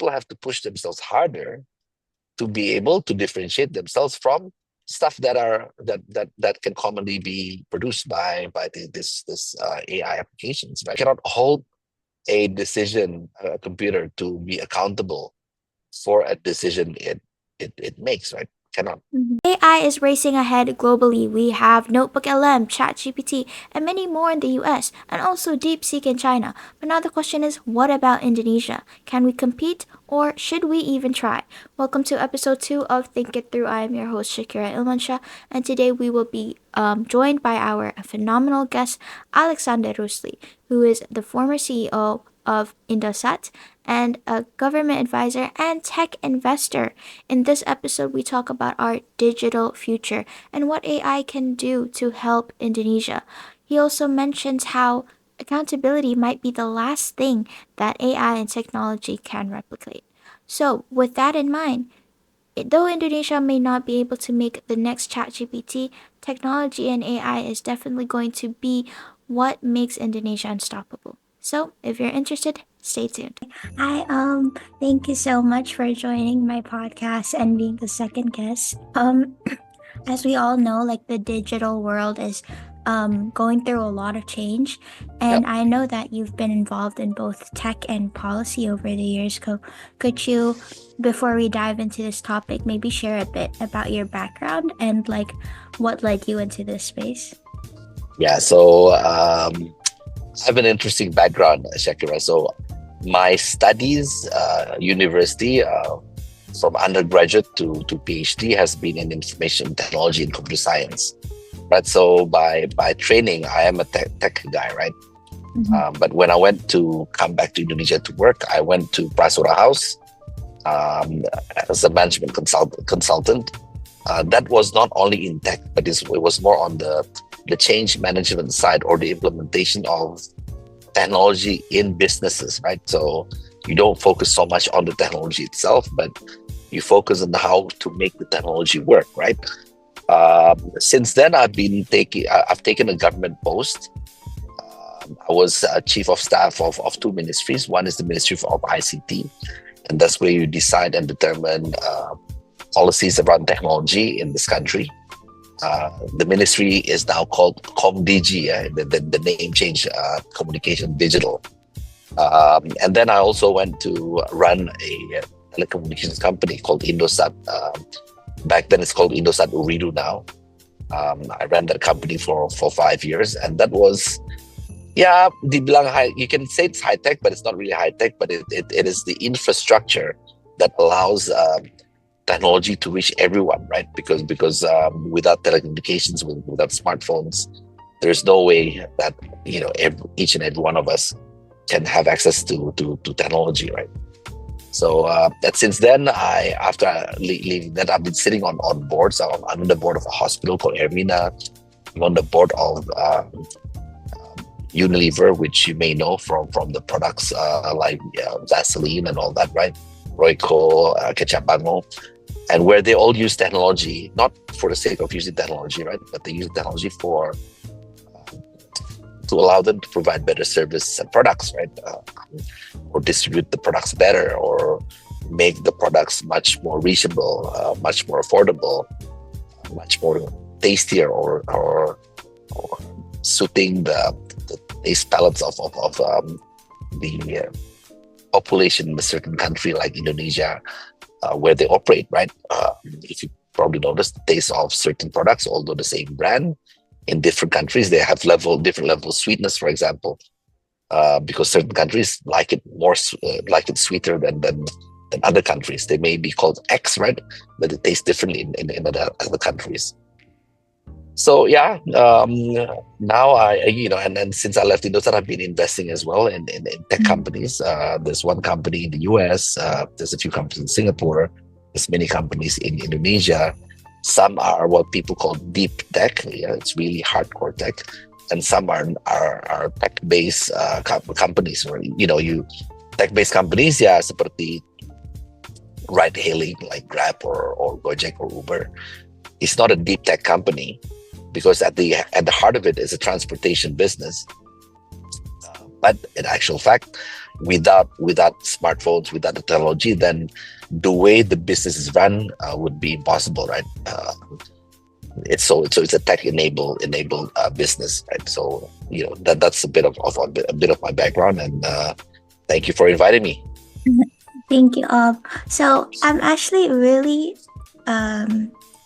people have to push themselves harder to be able to differentiate themselves from stuff that can commonly be produced by this AI applications. Right? I cannot hold a computer to be accountable for a decision it makes. Right? Cannot. AI is racing ahead globally. We have Notebook LM, ChatGPT, and many more in the US, and also DeepSeek in China. But now the question is, what about Indonesia? Can we compete, or should we even try? Welcome to episode 2 of Think It Through. I am your host, Shakira Ilmansha, and today we will be joined by our phenomenal guest, Alexander Rusli, who is the former CEO of Indosat and a government advisor and tech investor. In this episode, we talk about our digital future and what AI can do to help Indonesia. He also mentions how accountability might be the last thing that AI and technology can replicate. So, with that in mind, though Indonesia may not be able to make the next ChatGPT, technology and AI is definitely going to be what makes Indonesia unstoppable. So, if you're interested, stay tuned. Hi, thank you so much for joining my podcast and being the second guest. As we all know, like the digital world is going through a lot of change, and Yep. I know that you've been involved in both tech and policy over the years. Could you, before we dive into this topic, maybe share a bit about your background and like what led you into this space? Yeah. So I have an interesting background, Shakira. So my studies, university, from undergraduate to PhD, has been in information technology and computer science. Right. So by training, I am a tech guy. Right. But when I went to come back to Indonesia to work, I went to Prasura House as a management consultant. That was not only in tech, but it was more on the change management side, or the implementation of technology in businesses, right? So you don't focus so much on the technology itself, but you focus on how to make the technology work, right? Since then, I've taken a government post. I was chief of staff of two ministries. One is the Ministry of ICT, and that's where you decide and determine policies around technology in this country. The ministry is now called ComDigi, the name change, Communication Digital. And then I also went to run a telecommunications company called Indosat. Back then it's called Indosat Uridu now. I ran that company for 5 years, and that was, dibilang high. You can say it's high tech, but it's not really high tech. But it is the infrastructure that allows technology to reach everyone, right? Because without telecommunications, without smartphones, there's no way that each and every one of us can have access to technology, right? So that since then, after leaving that, I've been sitting on boards. I'm on the board of a hospital called Ermina. I'm on the board of Unilever, which you may know from the products like Vaseline and all that, right? Royco, Kecap Bango, and where they all use technology, not for the sake of using technology, right? But they use technology to allow them to provide better service and products, right? Or distribute the products better, or make the products much more reachable, much more affordable, much more tastier, or suiting the taste palates of the population in a certain country like Indonesia, where they operate, right? If you probably noticed, the taste of certain products, although the same brand, in different countries, they have different level of sweetness, for example, because certain countries like it more, like it sweeter than other countries. They may be called X, right? But it tastes differently in other countries. So now and then since I left Indosat, I've been investing as well in tech companies. There's one company in the US. There's a few companies in Singapore. There's many companies in Indonesia. Some are what people call deep tech. It's really hardcore tech, and some are tech-based companies, or tech-based companies. Seperti ride-hailing like Grab or Gojek or Uber. It's not a deep tech company, because at the heart of it is a transportation business. But in actual fact, without smartphones, without the technology, then the way the business is run would be impossible, right? It's a tech enabled business, right? So that's a bit of my background, and thank you for inviting me. Thank you. So I'm actually really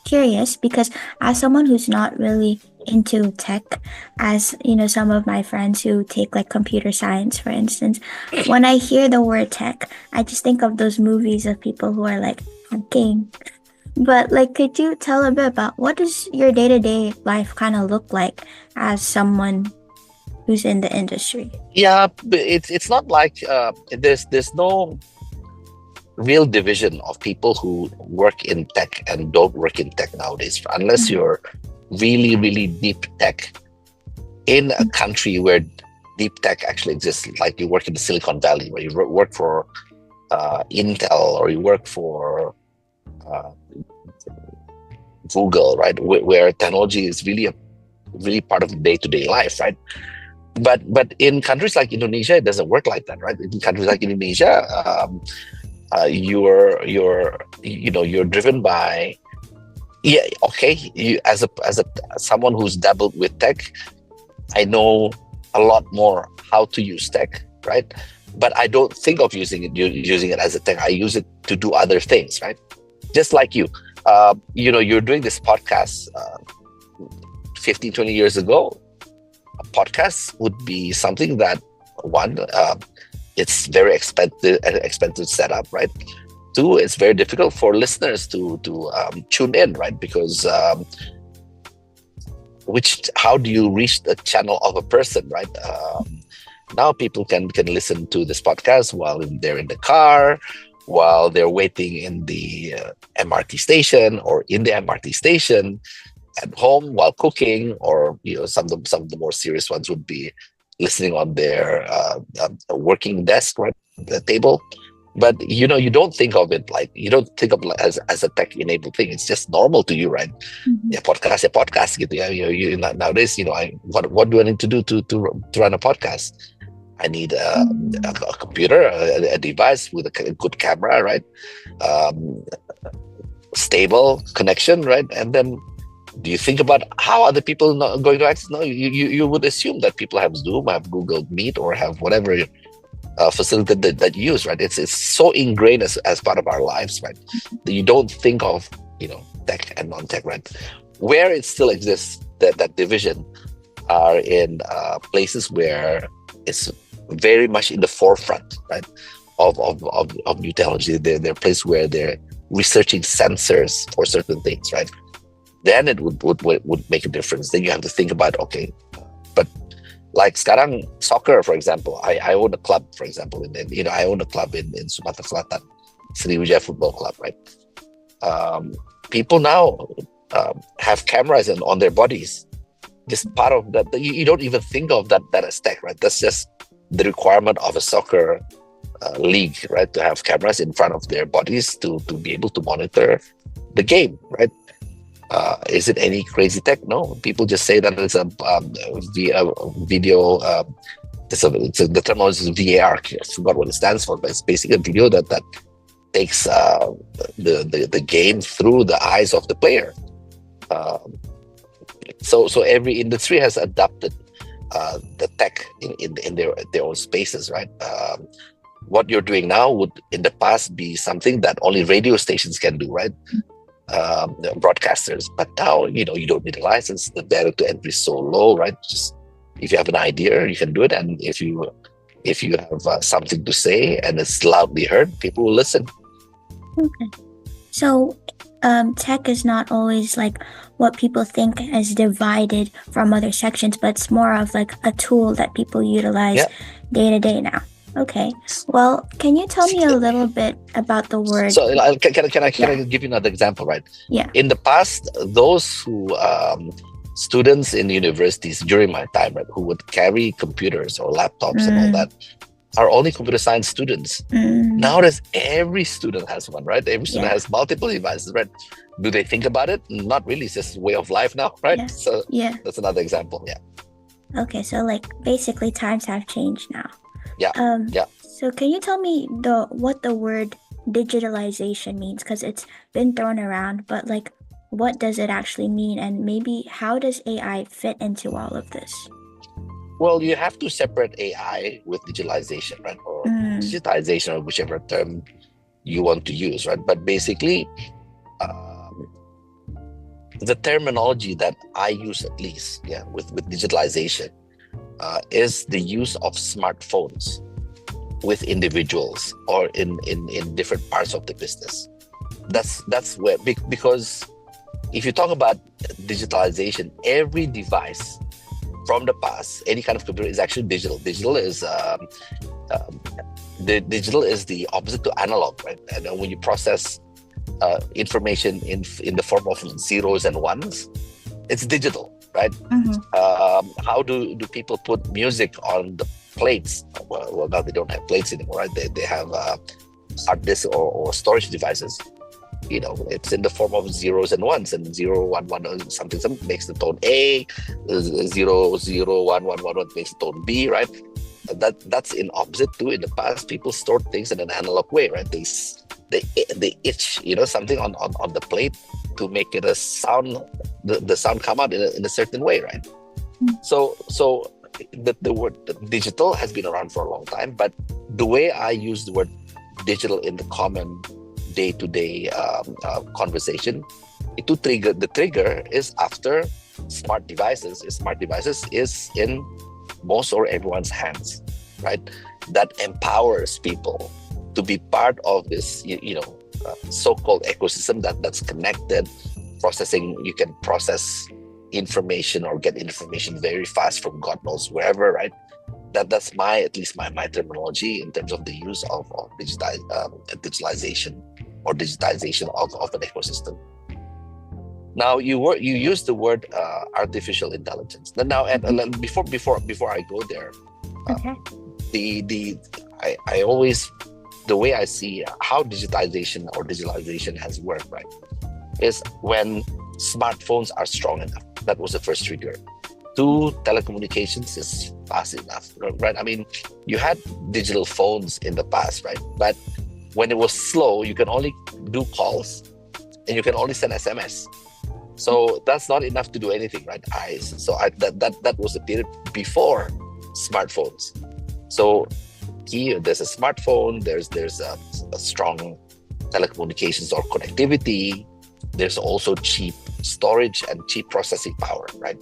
curious because as someone who's not really into tech, as you know, some of my friends who take like computer science, for instance, when I hear the word tech, I just think of those movies of people who are like hacking. But like, could you tell a bit about what does your day to day life kind of look like as someone who's in the industry? Yeah, but it's not like there's no real division of people who work in tech and don't work in tech nowadays, unless you're really, really deep tech in a country where deep tech actually exists. Like you work in the Silicon Valley, where you work for Intel, or you work for uh, Google, right? Where technology is really part of day-to-day life, right? But in countries like Indonesia, it doesn't work like that, right? In countries like Indonesia, you're driven by, yeah, okay, you as a someone who's dabbled with tech, I know a lot more how to use tech, right? But I don't think of using it as a tech. I use it to do other things, right? Just like you, you're doing this podcast 15, 20 years ago. A podcast would be something that, one, it's very expensive setup, right? Two, it's very difficult for listeners to tune in, right? Because how do you reach the channel of a person, right? Now people can listen to this podcast while they're in the car, while they're waiting in the MRT station, or in the MRT station, at home while cooking, or some of the more serious ones would be listening on their working desk, right, the table. But you don't think of it like, you don't think of it as a tech enabled thing. It's just normal to you, right? Podcast gitu ya. Nowadays, what do I need to do to run a podcast? I need a computer, a device with a good camera, right? Stable connection, right? And then, do you think about how other people are going to access? No, you would assume that people have Zoom, have Google Meet, or have whatever facility that you use, right? It's so ingrained as part of our lives, right? That you don't think of tech and non-tech, right? Where it still exists, that division are in places where it's very much in the forefront, right, of new technology. They're places where they're researching sensors for certain things, right? Then it would make a difference. Then you have to think about, okay, but like sekarang soccer, for example, I own a club, for example, and I own a club in Sumatera Selatan, Sriwijaya Football Club, right? People now have cameras on their bodies. Just part of that, you don't even think of that as tech, right? That's just the requirement of a soccer league, right? To have cameras in front of their bodies to be able to monitor the game, right? Is it any crazy tech? No, people just say that it's a video. The terminology is VAR. I forgot what it stands for, but it's basically a video that takes the game through the eyes of the player. So every industry has adopted the tech in their own spaces, right? What you're doing now would in the past be something that only radio stations can do, right? Broadcasters, but now you don't need a license. The barrier to entry is so low, right? Just if you have an idea, you can do it, and if you have something to say and it's loudly heard, people will listen. Okay, so tech is not always like what people think is divided from other sections, but it's more of like a tool that people utilize day to day now. Okay. Well, can you tell me a little bit about the word? So can I give you another example, right? Yeah. In the past, those who students in universities during my time, right, who would carry computers or laptops and all that, are only computer science students. Nowadays, every student has one, right? Every student has multiple devices, right? Do they think about it? Not really. It's just a way of life now, right? Yeah. So that's another example. Yeah. Okay, so like basically times have changed now. Yeah. So can you tell me what the word digitalization means? Because it's been thrown around, but like what does it actually mean? And maybe how does AI fit into all of this? Well, you have to separate AI with digitalization, right? Or Mm, digitization, or whichever term you want to use, right? But basically, um, the terminology that I use, at least, yeah, with digitalization, is the use of smartphones with individuals or in different parts of the business. That's where, because if you talk about digitalization, every device from the past, any kind of computer is actually digital. Um, the digital is the opposite to analog, right? And when you process information in the form of zeros and ones, it's digital, right? mm-hmm. How do people put music on the plates? Well, now they don't have plates anymore, right? They have hard disk or storage devices. It's in the form of zeros and ones, and 0 1 1 something makes the tone A, 0 0 1 1 1 1 makes the tone B, right? That's in opposite to, in the past, people stored things in an analog way, right? They itch, something on the plate to make it a sound, the sound come out in a certain way, right? So the word digital has been around for a long time, but the way I use the word digital in the common day-to-day conversation, the trigger is after smart devices is in most or everyone's hands, right? That empowers people to be part of this, so-called ecosystem that's connected, processing. You can process information or get information very fast from God knows wherever, right? That's at least my terminology in terms of the use of digitalization or digitization of an ecosystem. Now you use the word artificial intelligence. Now, and before I go there, Okay. the I always, the way I see how digitalization has worked, right, is when smartphones are strong enough. That was the first trigger. Two, telecommunications is fast enough, right? I mean, you had digital phones in the past, right? But when it was slow, you can only do calls and you can only send SMS. So that's not enough to do anything, right? That was the period before smartphones. So here, there's a smartphone, there's a strong telecommunications or connectivity. There's also cheap storage and cheap processing power, right?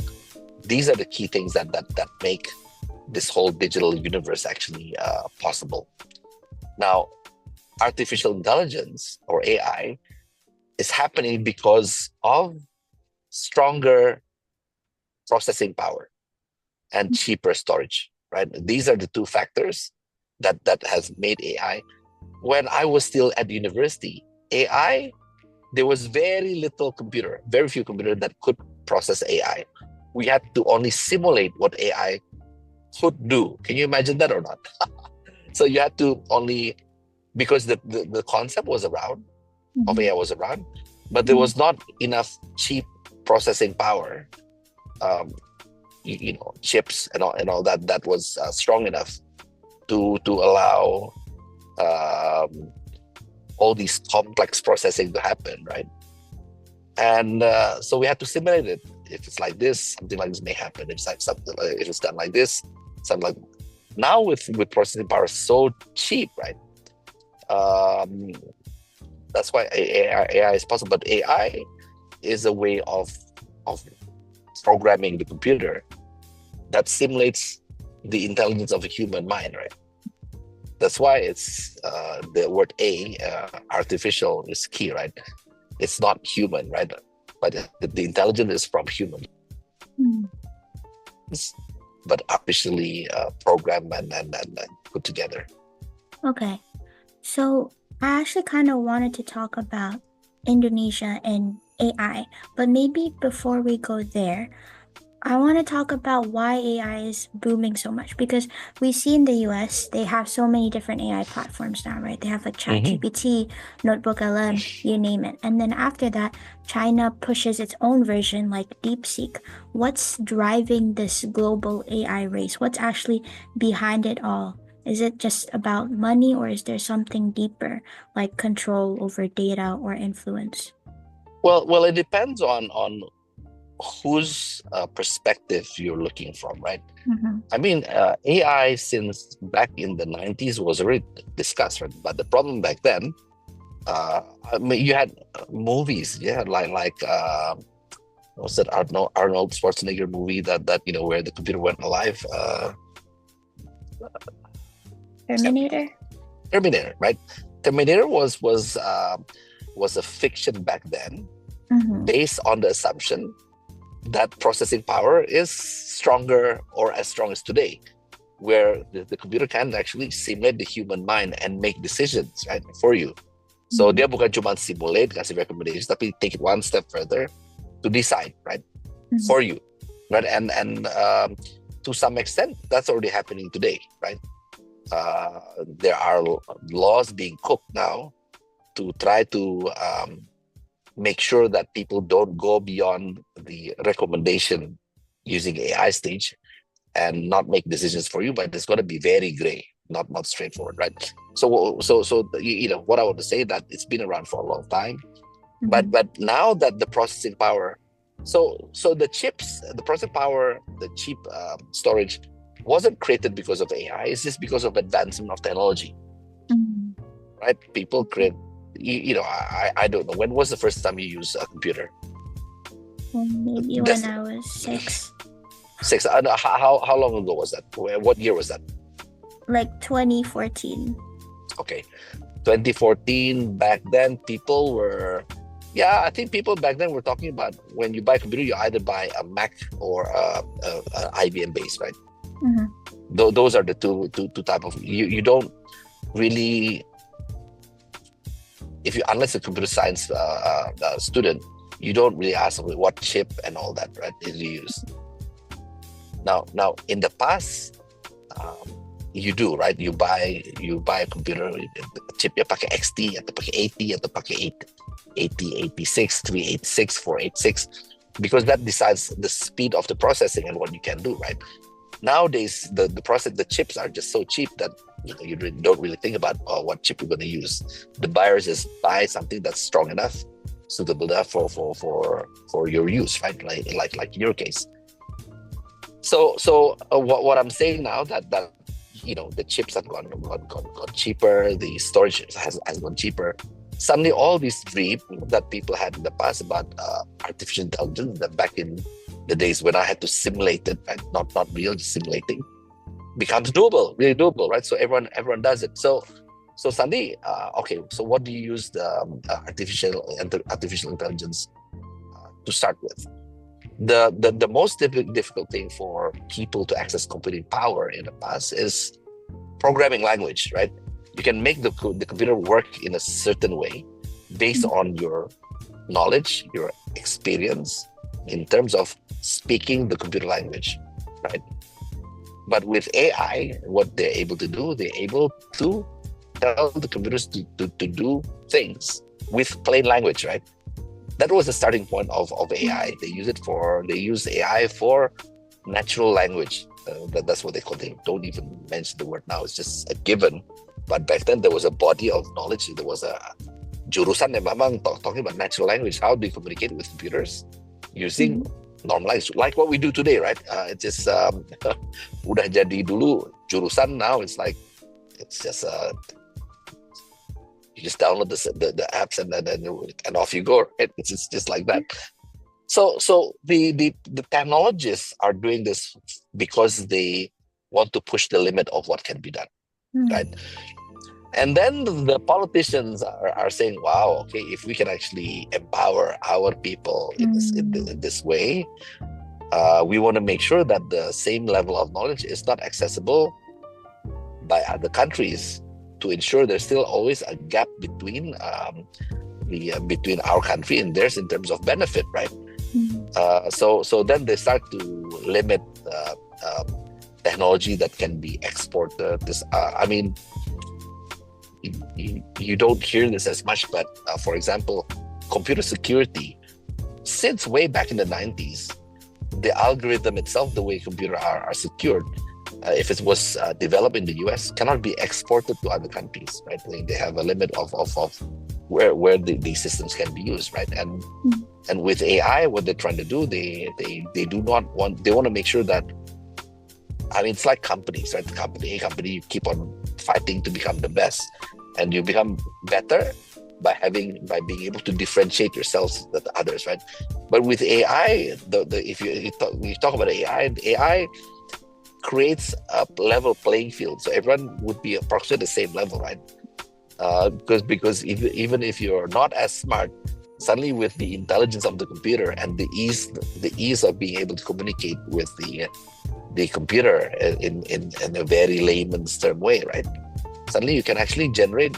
These are the key things that make this whole digital universe actually possible. Now, artificial intelligence or AI is happening because of stronger processing power and cheaper storage, right? These are the two factors that has made AI. When I was still at university, AI, there was very few computers that could process AI. We had to only simulate what AI could do. Can you imagine that or not? So you had to only, because the concept was around, of AI was around, but there was not enough cheap processing power, chips and all that was strong enough to allow all these complex processing to happen, right? And so we had to simulate it. If it's like this, something like this may happen. If it's done like this, something like. Now with processing power so cheap, right? That's why AI is possible. But AI is a way of programming the computer that simulates the intelligence of a human mind, right? That's why it's the word artificial is key, right? It's not human, right? But the intelligence is from humans, but artificially programmed and put together. Okay. So I actually kind of wanted to talk about Indonesia and AI, but maybe before we go there, I want to talk about why AI is booming so much because we see in the US, they have so many different AI platforms now, right? They have like Mm-hmm. ChatGPT, Notebook LM, you name it. And then after that, China pushes its own version like DeepSeek. What's driving this global AI race? What's actually behind it all? Is it just about money, or is there something deeper, like control over data or influence? Well, it depends on whose perspective you're looking from, right? Mm-hmm. I mean, AI since back in the 90s was already discussed, right? But the problem back then, I mean, you had movies, yeah, what's that Arnold Schwarzenegger movie that where the computer went alive? Terminator? Terminator, right? Terminator was a fiction back then, Mm-hmm. based on the assumption that processing power is stronger or as strong as today, where the computer can actually simulate the human mind and make decisions, right, for you. So Mm-hmm. dia bukan cuma simulate, kasih recommendations, tapi take it one step further to decide, right, Mm-hmm. for you, right? And to some extent, that's already happening today, right? There are laws being cooked now to try to make sure that people don't go beyond the recommendation using AI stage and not make decisions for you, but it's going to be very gray, not straightforward, right? So what I want to say that it's been around for a long time, Mm-hmm. but now that the processing power, so the chips, the processing power, the cheap storage wasn't created because of AI. It's just because of advancement of technology, Mm-hmm. right? People create. I don't know, when was the first time you used a computer? Well, maybe when I was 6. Six. How long ago was that? What year was that? Like 2014. Okay, 2014. Back then, people were, yeah, I think people back then were talking about when you buy a computer, you either buy a Mac or a IBM base, right? Mm-hmm. Those are the two type of, you don't really, if you, unless a computer science student, you don't really ask what chip and all that, right, is you use. Now in the past, you do, right? You buy a computer, chip ya pakai XT atau pakai 80 atau pakai 80, 86, 386, 486, because that decides the speed of the processing and what you can do, right? Nowadays, the chips are just so cheap that you don't really think about what chip you're going to use. The buyers just buy something that's strong enough, suitable enough for your use, right? Like in your case. So what I'm saying now that the chips have gone cheaper, the storage has gone cheaper. Suddenly, all this dream that people had in the past about artificial intelligence, that back in the days when I had to simulate it, right? Not real, just simulating, becomes doable, really doable, right? So everyone does it. So suddenly, okay, so what do you use the artificial intelligence to start with? The most difficult thing for people to access computing power in the past is programming language, right? You can make the computer work in a certain way based on your knowledge, your experience in terms of speaking the computer language, right? But with AI, what they're able to do, they're able to tell the computers to do things with plain language, right? That was the starting point of AI. They use AI for natural language. That's what they call it. They don't even mention the word now. It's just a given. But back then, there was a body of knowledge. There was a jurusan yang memang talking about natural language. How do you communicate with computers using normal language, like what we do today, right? It's just udah jadi dulu jurusan. Now it's just you just download the apps and off you go, right? It's just like that. So the technologists are doing this because they want to push the limit of what can be done, right? And then the politicians are saying, wow, okay, if we can actually empower our people in this way, we want to make sure that the same level of knowledge is not accessible by other countries, to ensure there's still always a gap between between our country and theirs in terms of benefit, right? So then they start to limit technology that can be exported. I mean, you don't hear this as much, but for example, computer security, since way back in the 90s, the algorithm itself, the way computers are secured, if it was developed in the US, cannot be exported to other countries, right? They have a limit of where these systems can be used, right? And with AI, what they're trying to do, they do not want, they want to make sure that, I mean, it's like companies, right? A company, you keep on fighting to become the best, and you become better by being able to differentiate yourselves with others, right? But with AI, if you talk about AI creates a level playing field, so everyone would be approximately the same level, right? Because even if you're not as smart, suddenly with the intelligence of the computer and the ease of being able to communicate with the computer in a very layman's term way, right? Suddenly you can actually generate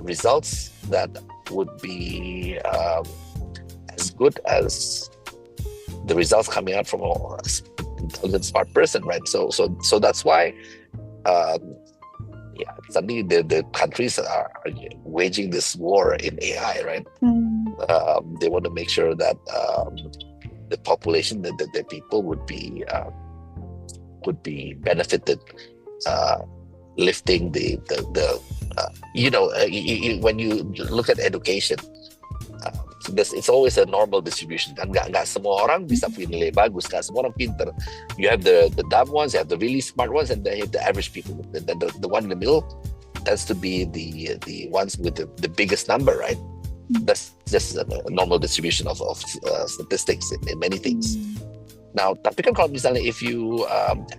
results that would be as good as the results coming out from an intelligent, smart person, right? So that's why, suddenly the countries are waging this war in AI, right? They want to make sure that the population, that the people would be benefited, lifting when you look at education, it's always a normal distribution. Nggak semua orang bisa nilai bagus, nggak semua orang pinter. You have the dumb ones, you have the really smart ones, and you have the average people. The one in the middle tends to be the ones with the biggest number, right? That's just a normal distribution of statistics in many things. Now, tapi kan kalau misalnya if you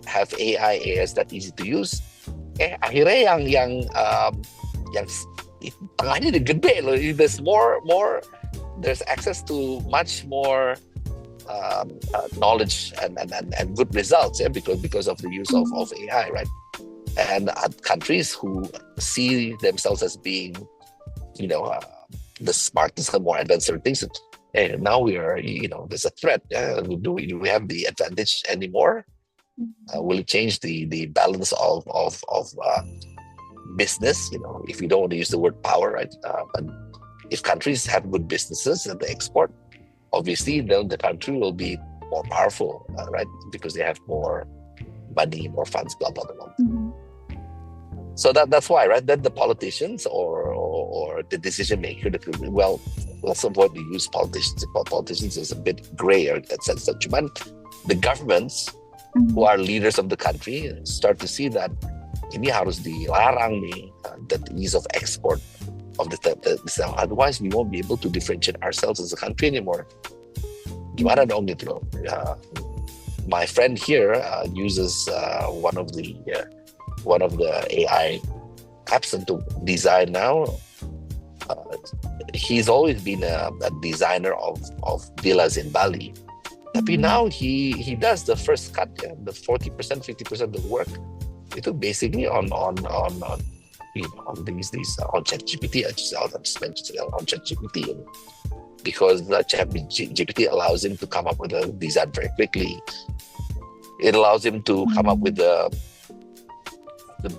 have AI that easy to use, akhirnya yang tengahnya dia gede loh. There's access to much more knowledge and good results, because of the use of AI, right? And countries who see themselves as being, the smartest and more advanced things, and now we are, there's a threat. Do we have the advantage anymore? Will it change the balance of business? If you don't want to use the word power, right? But if countries have good businesses and they export, obviously then the country will be more powerful, right? Because they have more money, more funds, blah blah blah. So that's why, right? Then the politicians or the decision maker, let's avoid the use politicians. Politicians is a bit grayer in that sense. That the governments who are leaders of the country start to see that ini harus dilarang nih, that ease of export of the otherwise we won't be able to differentiate ourselves as a country anymore. Gimana dong gitu loh. My friend here uses one of the AI apps to design now. He's always been a designer of villas in Bali. Tapi now he does the first cut, the 40%, 50% of the work. Itu basically on these on ChatGPT. I just mentioned on ChatGPT, because ChatGPT allows him to come up with a design very quickly. It allows him to come up with the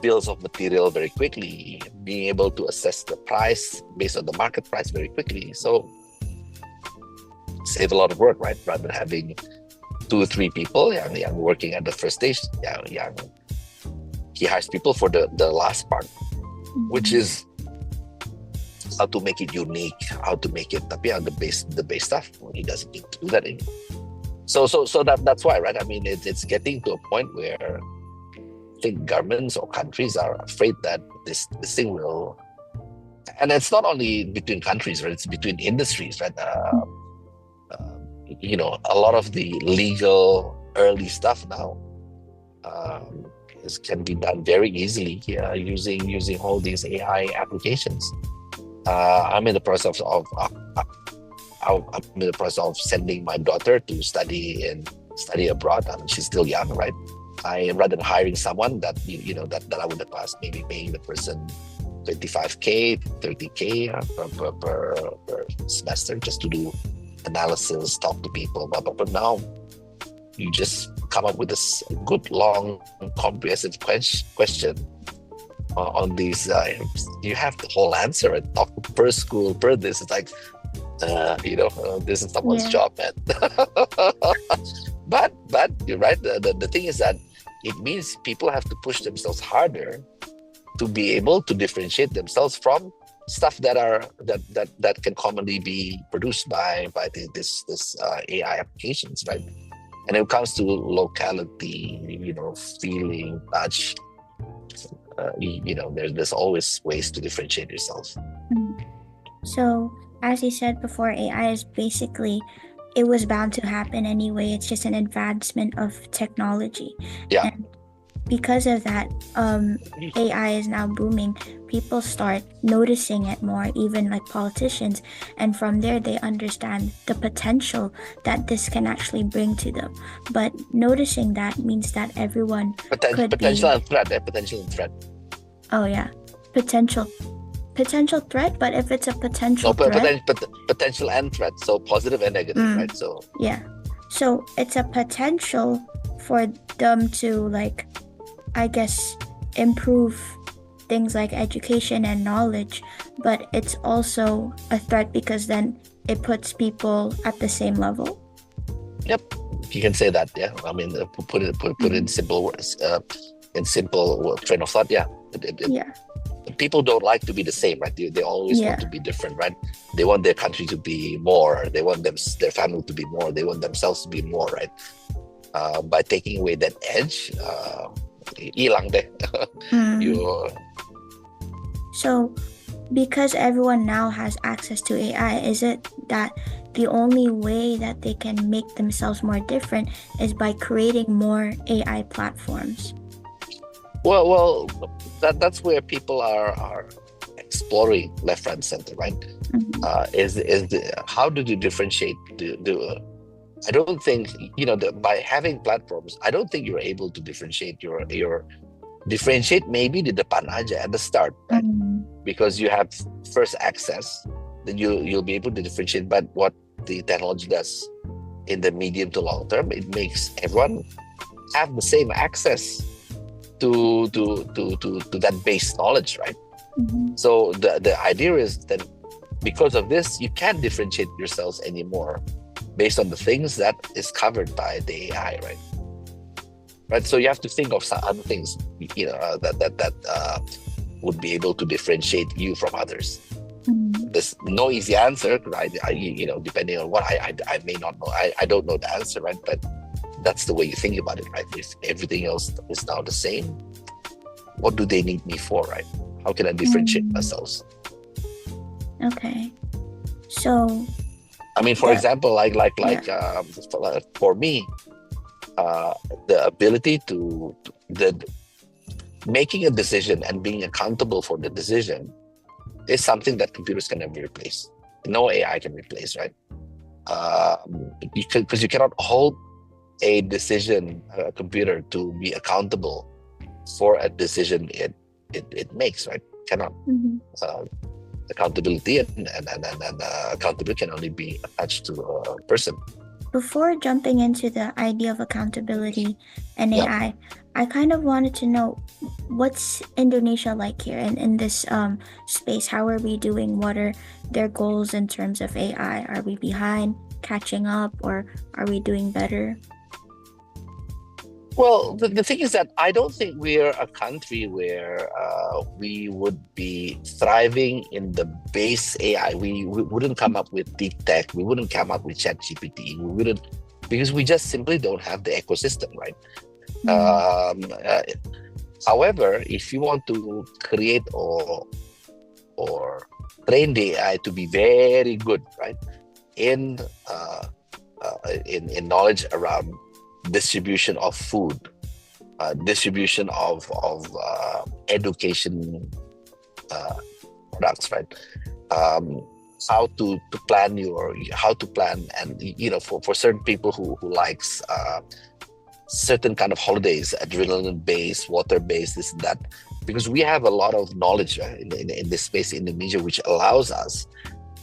bills of material very quickly, being able to assess the price based on the market price very quickly. So save a lot of work, right? Rather than having 2 or 3 people yang working at the first stage, he hires people for the last part, which is how to make it unique, how to make it, tapi the base stuff, he doesn't need to do that anymore. So that's why, right? I mean, it's getting to a point where I think governments or countries are afraid that this thing will, and it's not only between countries, right? It's between industries, right? A lot of the legal early stuff now can be done very easily using all these AI applications. I'm in the process of sending my daughter to study abroad. I mean, she's still young, right? Rather than hiring someone that that I would have cost, maybe paying the person 25K, 30K per semester just to do analysis, talk to people, blah blah. But now you just come up with this good, long, comprehensive question on these. You have the whole answer and talk per school, per this. It's like, this is someone's job, man. But you're right. The thing is that it means people have to push themselves harder to be able to differentiate themselves from stuff that can commonly be produced by this AI applications, right? And it comes to locality, feeling, touch. There's always ways to differentiate yourself. So, as you said before, AI is basically, it was bound to happen anyway. It's just an advancement of technology. Yeah. And because of that, AI is now booming. People start noticing it more, even like politicians. And from there, they understand the potential that this can actually bring to them. But noticing that means that everyone could Potential be. and threat. Potential and threat. Oh, yeah. Potential threat, but if it's a potential No, threat, potential and threat. So positive and negative, right? So yeah. So it's a potential for them to, like, I guess, improve things like education and knowledge, but it's also a threat because then it puts people at the same level. yep, you can say that. Yeah, I mean, put it in simple words, in simple train of thought. Yeah, Yeah. people don't like to be the same, right? They always want to be different, right? They want their country to be more. They want their family to be more. They want themselves to be more, right? By taking away that edge, hilang deh. So, because everyone now has access to AI, is it that the only way that they can make themselves more different is by creating more AI platforms? Well, that's where people are exploring left, right, center, right? How do you differentiate? I don't think by having platforms, I don't think you're able to differentiate your differentiate maybe di depan aja at the start, right? Because you have first access, then you'll be able to differentiate. But what the technology does in the medium to long term, it makes everyone have the same access to that base knowledge, right? So the idea is that because of this, you can't differentiate yourselves anymore based on the things that is covered by the AI, right? Right. So you have to think of some other things, that would be able to differentiate you from others. There's no easy answer, right? Depending on what I may not know. I don't know the answer, right? But that's the way you think about it, right? If everything else is now the same, what do they need me for, right? How can I differentiate myself? Okay. So, I mean, for example, for me, the ability to making a decision and being accountable for the decision is something that computers can never replace. No AI can replace, right? Because you cannot hold a computer to be accountable for a decision it makes, right? Cannot. Accountability and accountability can only be attached to a person. Before jumping into the idea of accountability and AI, I kind of wanted to know, what's Indonesia like here in this space? How are we doing? What are their goals in terms of AI? Are we behind, catching up, or are we doing better? Well, the thing is that I don't think we're a country where we would be thriving in the base AI. We wouldn't come up with deep tech. We wouldn't come up with ChatGPT. We wouldn't, because we just simply don't have the ecosystem, right? However, if you want to create or train the AI to be very good, right, in knowledge around distribution of food, distribution of education products, right? How to plan, and for certain people who likes certain kind of holidays, adrenaline based, water based, this and that, because we have a lot of knowledge in this space in Indonesia, which allows us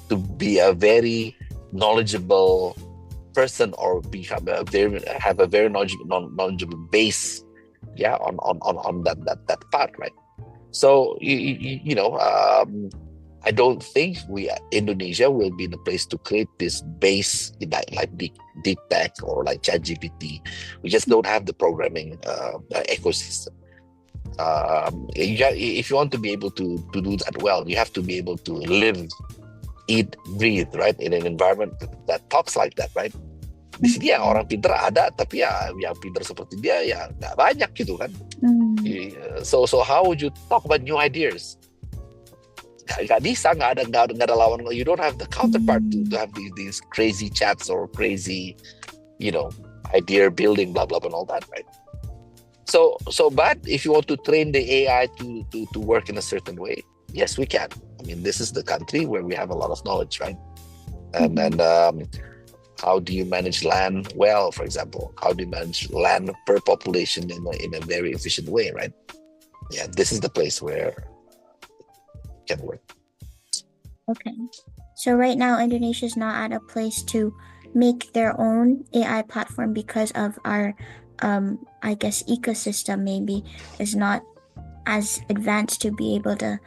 to be a very knowledgeable person, or have a very knowledgeable base, on that part, right? So I don't think Indonesia will be in a place to create this base like deep tech or like ChatGPT. We just don't have the programming ecosystem. If you want to be able to do that well, you have to be able to live, eat, breathe, right, in an environment that talks like that, right? Di sini ya orang pinter ada, tapi ya yang pinter seperti dia ya nggak banyak gitu kan. So how would you talk about new ideas? Nggak bisa, nggak ada lawan. You don't have the counterpart to have these crazy chats or crazy, idea building, blah blah blah, and all that, right? So but if you want to train the AI to work in a certain way, yes, we can. I mean, this is the country where we have a lot of knowledge, right? And how do you manage land well, for example? How do you manage land per population in a very efficient way, right? Yeah, this is the place where it can work. Okay. So right now, Indonesia is not at a place to make their own AI platform because of our, I guess, ecosystem maybe is not as advanced to be able to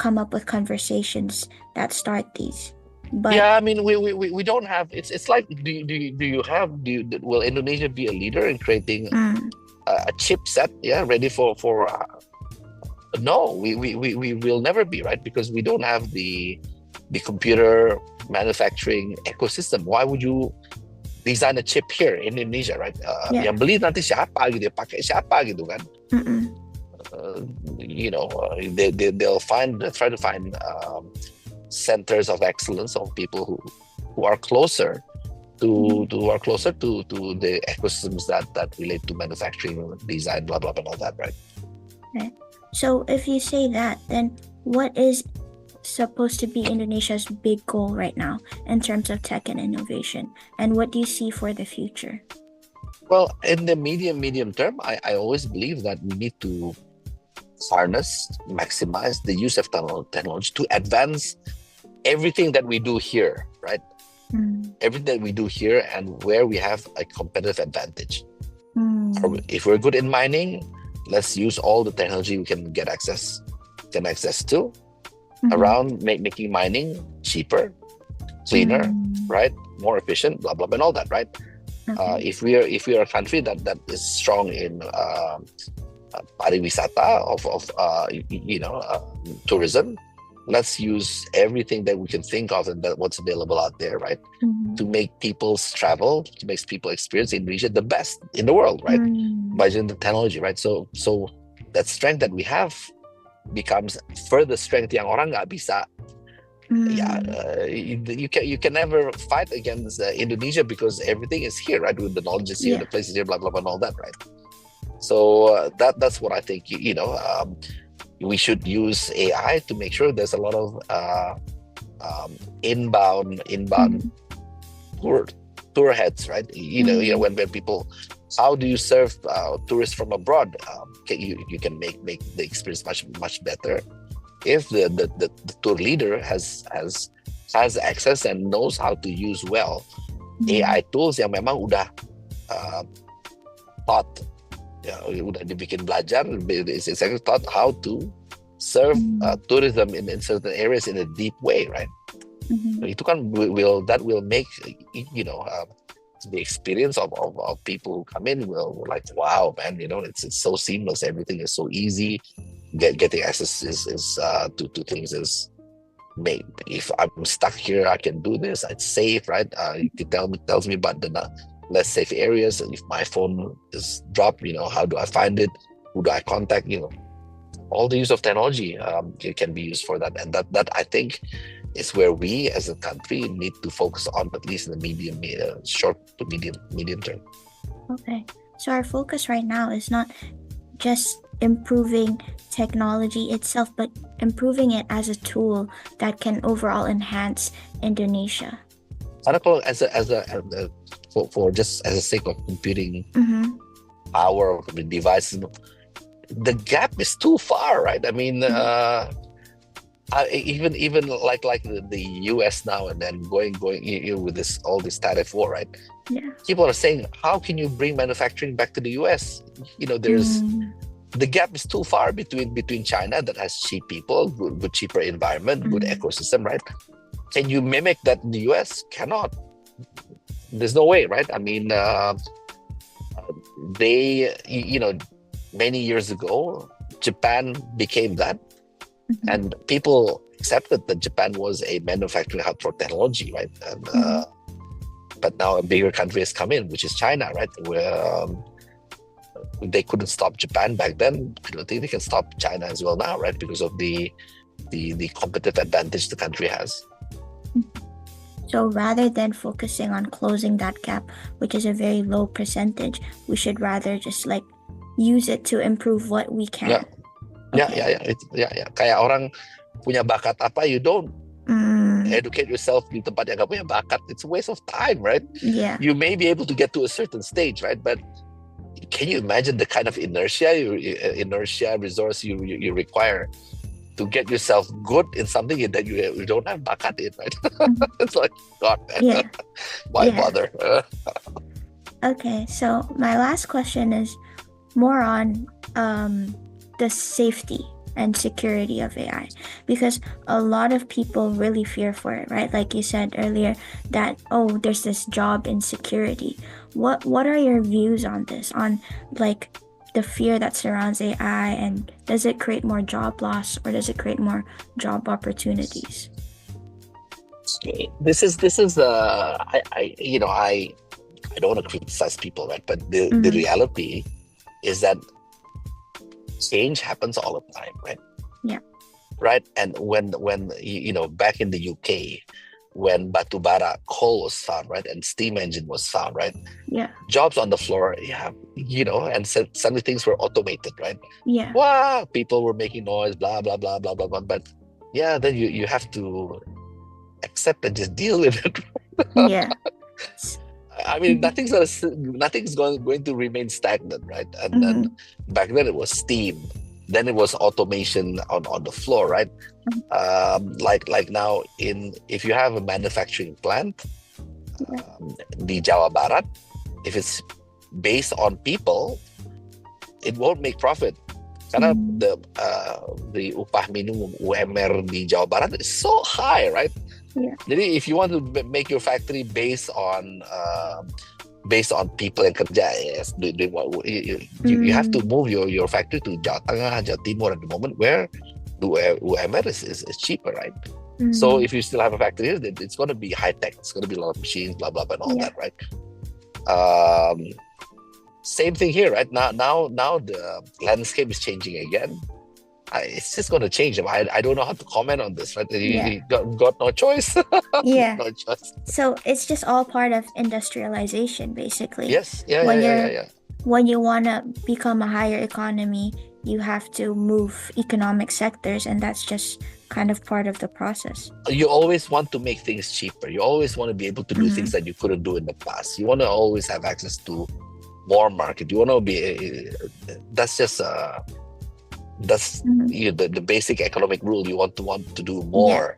come up with conversations that start these. But yeah, I mean, we don't have. It's like, will Indonesia be a leader in creating a chipset? Yeah, ready for. No, we will never be, right, because we don't have the computer manufacturing ecosystem. Why would you design a chip here in Indonesia, right? Yang beli nanti siapa gitu, pakai siapa gitu kan? They'll try to find centers of excellence of people who are closer to the ecosystems that relate to manufacturing, design, blah blah blah, and all that, right? Okay. So if you say that, then what is supposed to be Indonesia's big goal right now in terms of tech and innovation, and what do you see for the future? Well, in the medium term, I always believe that we need to harness, maximize the use of technology to advance everything that we do here, right? Everything that we do here and where we have a competitive advantage. If we're good in mining, let's use all the technology we can get access to around making mining cheaper, cleaner, right? More efficient, blah blah blah, and all that, right? Okay. If we are a country that is strong in pariwisata of tourism, let's use everything that we can think of and that what's available out there, right? To make people's travel, to make people experience Indonesia the best in the world, right? By using the technology, right? So that strength that we have becomes further strength yang orang nggak bisa. You can never fight against Indonesia because everything is here, right? With the knowledge is here, the place is here, blah blah blah, and all that, right? So that's what I think. We should use AI to make sure there's a lot of inbound tour heads, right? When people, how do you serve tourists from abroad? You can make the experience much better if the tour leader has access and knows how to use well AI tools yang memang udah taught, udah dibikin belajar, it's exactly taught how to serve tourism in certain areas in a deep way, right? Itu kan will make the experience of people who come in will like, wow, man, it's so seamless, everything is so easy. Getting access is to things is made. If I'm stuck here, I can do this. It's safe, right? It tells me about the less safe areas. If my phone is dropped, how do I find it? Who do I contact? All the use of technology can be used for that, and that I think is where we as a country need to focus on, at least in the short to medium term. Okay, so our focus right now is not just improving technology itself, but improving it as a tool that can overall enhance Indonesia. Karena kalau for just as a sake of computing power of the devices, the gap is too far, right? I mean, even like the US now and then going with all this tariff war, right? Yeah. People are saying, how can you bring manufacturing back to the US? There's the gap is too far between China that has cheap people, good cheaper environment, good Mm-hmm. ecosystem, right? Can you mimic that in the US? Cannot. There's no way, right? I mean, you know, many years ago, Japan became that, Mm-hmm. and people accepted that Japan was a manufacturing hub for technology, right? And Mm-hmm. but now a bigger country has come in, which is China, right? Where they couldn't stop Japan back then. I don't think they can stop China as well now, right? Because of the competitive advantage the country has. So rather than focusing on closing that gap, which is a very low percentage, we should rather just like use it to improve what we Yeah, can. yeah, Okay. yeah, yeah. Kayak orang punya bakat apa, you don't Mm, educate yourself di tempat yang gak punya bakat. It's a waste of time, right? yeah. You may be able to get to a certain stage, right? But can you imagine the kind of inertia resource you require to get yourself good in something that you don't have bakat in, right? Mhm. It's like, God, man, Yeah. why Yeah. bother? Okay. So my last question is more on the safety and security of AI because a lot of people really fear for it, right? Like you said earlier that oh, there's this job insecurity. What are your views on this? On like the fear that surrounds AI and does it create more job loss or does it create more job opportunities? This is I don't want to criticize people, right? But the Mm-hmm. reality is that change happens all the time, right? Yeah. Right. And when back in the UK, when batubara coal was found, right, and steam engine was found, right, Yeah. jobs on the floor, yeah, and suddenly things were automated, right? Yeah. Wow, people were making noise, blah blah blah blah blah blah. But yeah, then you have to accept and just deal with it. Yeah. I mean, nothing's going to remain stagnant, right? And then Mm-hmm. back then it was steam, then it was automation on the floor, right? Like now, if you have a manufacturing plant, Yeah. di Jawa Barat, if it's based on people, it won't make profit. Karena Mm-hmm. the upah minimum UMR di Jawa Barat is so high, right? Yeah. Jadi if you want to make your factory based on people yang kerja, yes, you have to Mm-hmm. move your factory to Jawa Tengah, Jawa Timur at the moment where the UMR is cheaper, right? So Mm-hmm. if you still have a factory here, it's going to be high tech. It's going to be a lot of machines, blah blah blah, and all Yeah. that, right? Um, Same thing here, right? Now the landscape is changing again. It's just going to change. I don't know how to comment on this, right? Yeah. You got no choice. Yeah. No choice. So it's just all part of industrialization, basically. Yes, yeah, yeah, When yeah, yeah, you're yeah. when you wanna become a higher economy, you have to move economic sectors, and that's just kind of part of the process. You always want to make things cheaper. You always want to be able to do things Mm-hmm. that you couldn't do in the past. You want to always have access to more market. You want to be. That's just that's Mm-hmm. the basic economic rule. You want to do Yeah. more,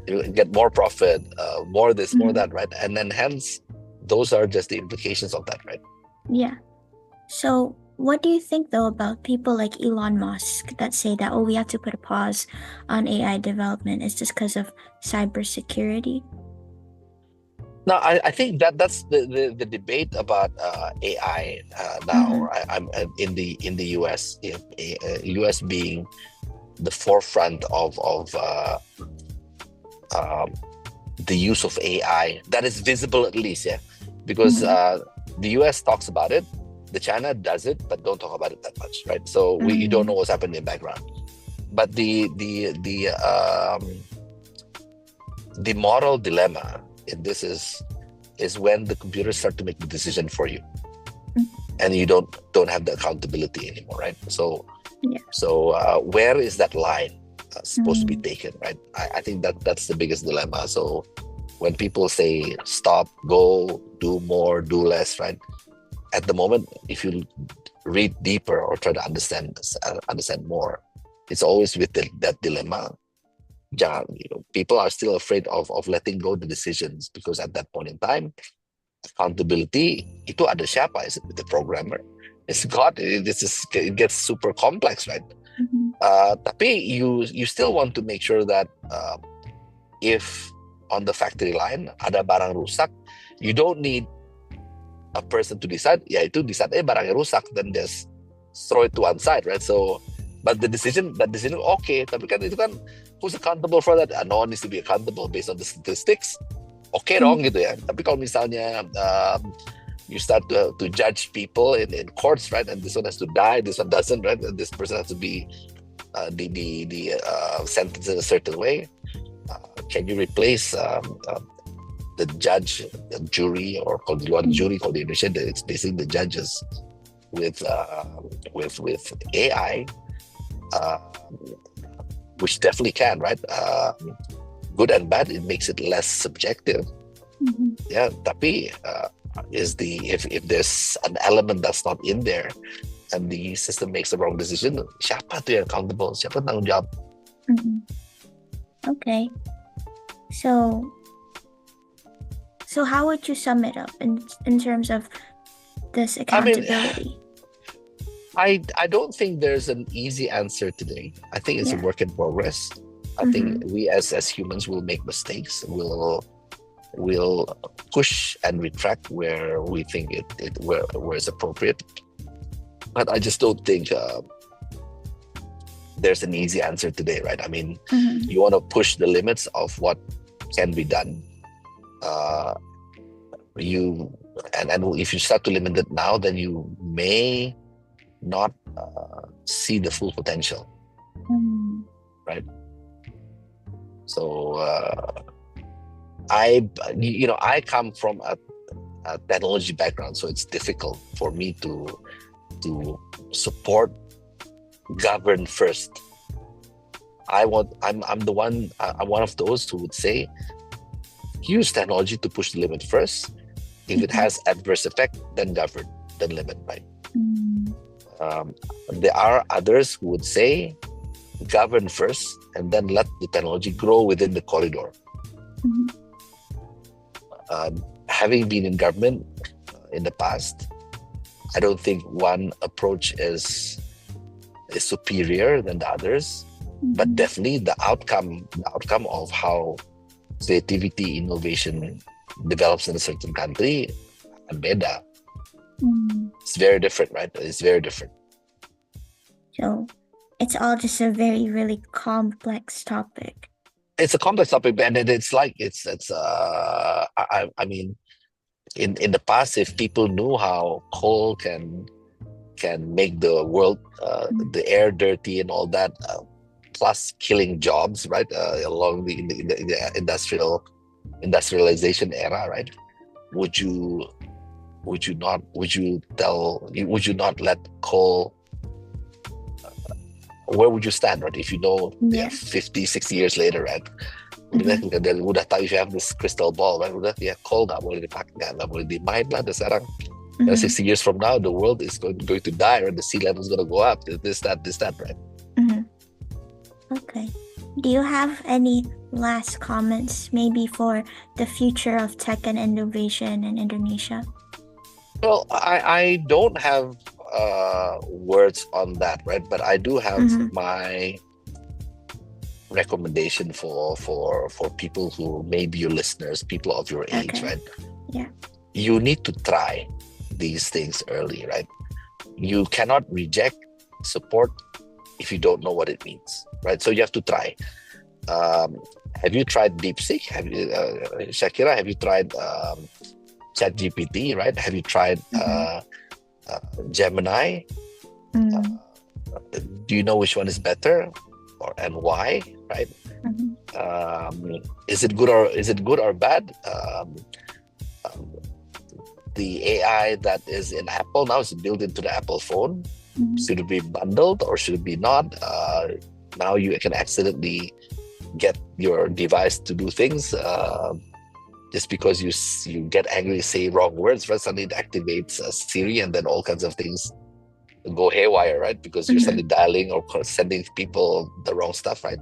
you get more profit, more this, more Mm-hmm. that, right? And then hence, those are just the implications of that, right? Yeah. So what do you think though about people like Elon Musk that say that oh we have to put a pause on AI development? Is this because of cybersecurity? Now, I think that's the debate about AI now. Mm-hmm. I'm in the US, US being the forefront of um, the use of AI that is visible at least, yeah, because Mm-hmm. the US talks about it, the China does it, but don't talk about it that much, right? So you don't Mm-hmm. know what's happening in the background. But the moral dilemma in this is when the computers start to make the decision for you, and you don't have the accountability anymore, right? So Yeah. where is that line supposed to be Mm-hmm. taken, right? I think that's the biggest dilemma. So when people say stop, go, do more, do less, right? At the moment, if you read deeper or try to understand more, it's always with that dilemma. People are still afraid of letting go the decisions because at that point in time, accountability itu ada siapa? Is it with the programmer? It's got it gets super complex, right? Mhm. Tapi you still want to make sure that if on the factory line ada barang rusak, you don't need a person to decide, ya itu decide barangnya rusak, then just throw it to one side, right? So, but the decision okay, tapi kan itu kan who's accountable for that? No one needs to be accountable based on the statistics. Okay Mhm. dong gitu ya. Tapi kalau misalnya you start to judge people in courts, right? And this one has to die, this one doesn't, right? And this person has to be sentenced in a certain way. Can you replace the judge, the jury, or kalau di luar jury, kalau di Indonesia, it's basically the judges with AI, which definitely can, right? Good and bad, it makes it less subjective. Mhm. Yeah, tapi if there's an element that's not in there and the system makes the wrong decision, siapa tuh yang accountable? Siapa tanggung jawab? Mhm. Okay. So how would you sum it up in terms of this I mean, accountability? I don't think there's an easy answer today. I think it's a Yeah. work in progress. I think we as humans will make mistakes. We'll push and retract where we think where it's appropriate. But I just don't think there's an easy answer today, right? I mean, you want to push the limits of what can be done. And if you start to limit it now, then you may not see the full potential, right? So I come from a technology background, so it's difficult for me to support govern first. I'm one of those who would say use technology to push the limit first. If it has adverse effect, then govern, then limit, right? There are others who would say govern first and then let the technology grow within the corridor. Having been in government in the past, I don't think one approach is superior than the others, but definitely the outcome of how creativity, innovation develops in a certain country, and beda. It's very different, right? It's very different. So it's all just a very, really complex topic. It's a complex topic, and it's like I mean, in the past, if people knew how coal can make the world the air dirty and all that, plus killing jobs, right, along the industrialization era, right? Would you not let coal? Where would you stand, right? If you know 50, 60 years later, right? Udah tahu, if you have this crystal ball, right? Udah, coal nggak boleh dipakai, nggak boleh dimain lah. Sekarang, 60 years from now, the world is going to die, right? The sea level is going to go up. This, that, right? Okay. Do you have any last comments, maybe for the future of tech and innovation in Indonesia? Well, I don't have words on that, right? But I do have my recommendation for people who may be your listeners, people of your age, right? Yeah. You need to try these things early, right? You cannot reject support if you don't know what it means, right? So you have to try. Have you tried DeepSeek? Have you, Shakira? Have you tried ChatGPT? Right? Have you tried Gemini? Do you know which one is better, and why? Right? Is it good or bad? The AI that is in Apple now is built into the Apple phone. Should it be bundled or should it be not? Now you can accidentally get your device to do things just because you get angry, say wrong words, right? Suddenly it activates Siri, and then all kinds of things go haywire, right? Because you're suddenly dialing or sending people the wrong stuff, right?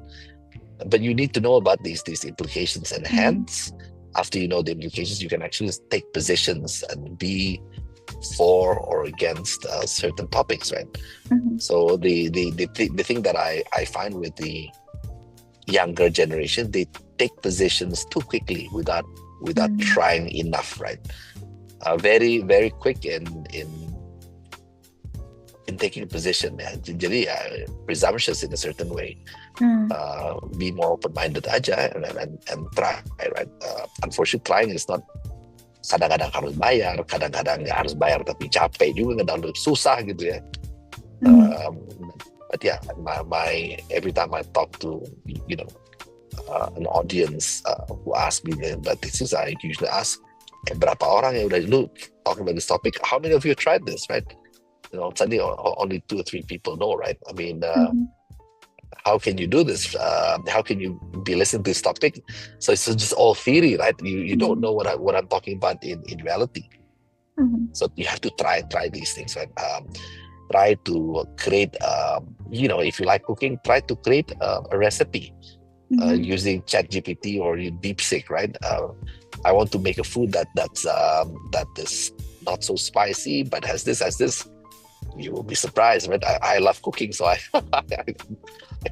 But you need to know about these implications, and hence, after you know the implications, you can actually take positions and be for or against certain topics, right? Mm-hmm. So the thing that I find with the younger generation, they take positions too quickly without trying enough, right? Very very quick in taking a position. Jadi presumptuous in a certain way. Be more open-minded aja and try, right? Unfortunately, trying is not, kadang-kadang harus bayar, kadang-kadang nggak harus bayar tapi capek juga, kadang susah gitu ya. But yeah, my every time I talk to an audience who ask me about this, I usually ask, berapa orang yang udah lu talking about this topic? How many of you tried this, right? Suddenly only 2 or 3 people know, right? I mean, how can you do this? How can you be listening to this topic? So it's just all theory, right? You don't know what I'm talking about in reality. So you have to try these things, right? Try to create, if you like cooking, try to create a recipe using ChatGPT or DeepSeek, right? I want to make a food that is not so spicy, but has this. You will be surprised, right? I love cooking, so I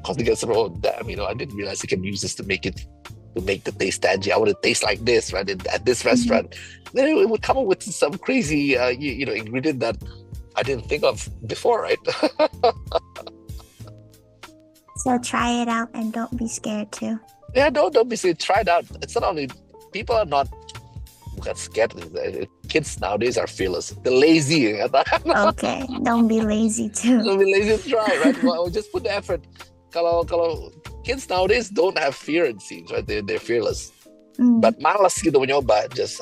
constantly get sort of, damn, I didn't realize I can use this to make the taste tangy. I want to taste like this, right? At this restaurant, then it would come up with some crazy, ingredient that I didn't think of before, right? So try it out and don't be scared too. Yeah, don't be scared. Try it out. It's not only, people are not scared. Kids nowadays are fearless. They're lazy. Okay, don't be lazy too. Don't be lazy to try, right? Well, just put the effort. Kalau kids nowadays don't have fear, it seems, right? They're fearless. But malas gitu menyoba. I just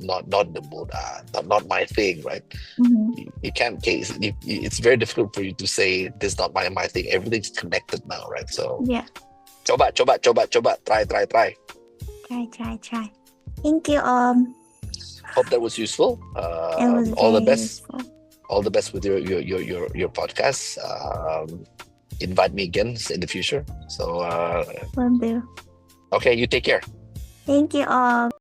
not in the mood. Not my thing, right? You can't case. It's very difficult for you to say this is not my thing. Everything's connected now, right? So yeah. Coba. Try. Try. Thank you, Hope that was useful. It was all the very best. useful. All the best with your podcast. Invite me again in the future. So Will do. okay, you take care. Thank you all.